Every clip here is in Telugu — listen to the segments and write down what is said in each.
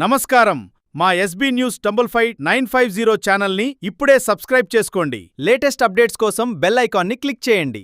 నమస్కారం. మా ఎస్బీ న్యూస్ 950 ఛానల్ని ఇప్పుడే సబ్స్క్రైబ్ చేసుకోండి. లేటెస్ట్ అప్డేట్స్ కోసం బెల్ ఐకాన్ని క్లిక్ చేయండి.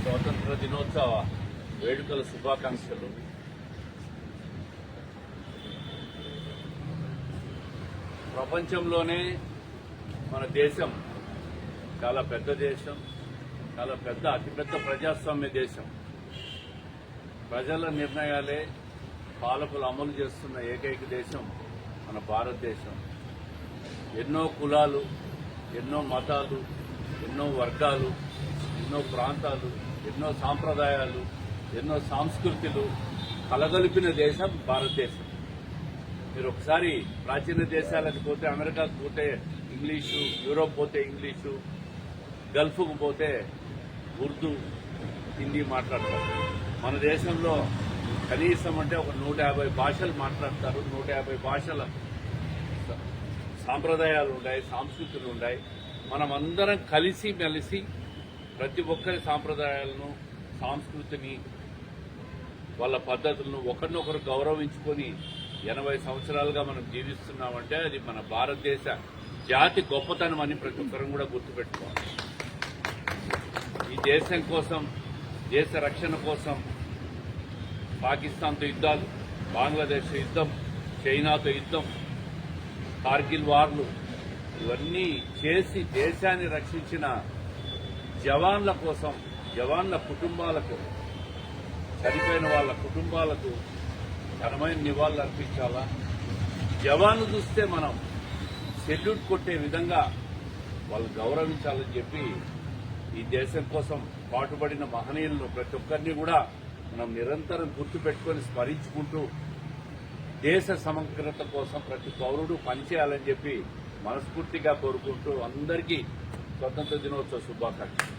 స్వాతంత్ర దినోత్సవ వేడుకల శుభాకాంక్షలు. ప్రపంచంలోనే మన దేశం చాలా పెద్ద దేశం, చాలా అతిపెద్ద ప్రజాస్వామ్య దేశం. ప్రజల నిర్ణయాలే పాలకులు అమలు చేస్తున్న ఏకైక దేశం మన భారతదేశం. ఎన్నో కులాలు, ఎన్నో మతాలు, ఎన్నో వర్గాలు, ఎన్నో ప్రాంతాలు, ఎన్నో సాంప్రదాయాలు, ఎన్నో సంస్కృతులు కలగలిపిన దేశం భారతదేశం. మీరు ఒకసారి ప్రాచీన దేశాలకు పోతే, అమెరికాకు పోతే ఇంగ్లీషు, యూరోప్ పోతే ఇంగ్లీషు, గల్ఫ్కు పోతే ఉర్దూ, హిందీ మాట్లాడతారు. మన దేశంలో కనీసం అంటే ఒక 150 భాషలు మాట్లాడతారు. 150 భాషల సాంప్రదాయాలు ఉన్నాయి, సంస్కృతులు ఉన్నాయి. మనమందరం కలిసి మెలిసి ప్రతి ఒక్కరి సాంప్రదాయాలను, సంస్కృతిని, వాళ్ళ పద్ధతులను ఒకరినొకరు గౌరవించుకొని 80 సంవత్సరాలుగా మనం జీవిస్తున్నామంటే అది మన భారతదేశ జాతి గొప్పతనం అని ప్రతి ఒక్కరం కూడా గుర్తుపెట్టుకోవాలి. ఈ దేశం కోసం, దేశ రక్షణ కోసం పాకిస్తాన్తో యుద్ధాలు, బంగ్లాదేశ్ యుద్ధం, చైనాతో యుద్ధం, కార్గిల్ వార్లు ఇవన్నీ చేసి దేశాన్ని రక్షించిన జవాన్ల కోసం, జవాన్ల కుటుంబాలకు, చనిపోయిన వాళ్ళ కుటుంబాలకు ఘనమైన నివాళులు అర్పించాలా. జవాన్లు చూస్తే మనం సెల్యూట్ కొట్టే విధంగా వాళ్ళు గౌరవించాలని చెప్పి ఈ దేశం కోసం పాటుపడిన మహనీయులను ప్రతి ఒక్కరిని కూడా మనం నిరంతరం గుర్తుపెట్టుకుని స్మరించుకుంటూ దేశ సమగ్రత కోసం ప్రతి పౌరుడు పనిచేయాలని చెప్పి మనస్ఫూర్తిగా కోరుకుంటూ అందరికీ స్వతంత్ర దినోత్సవ శుభాకాంక్షలు.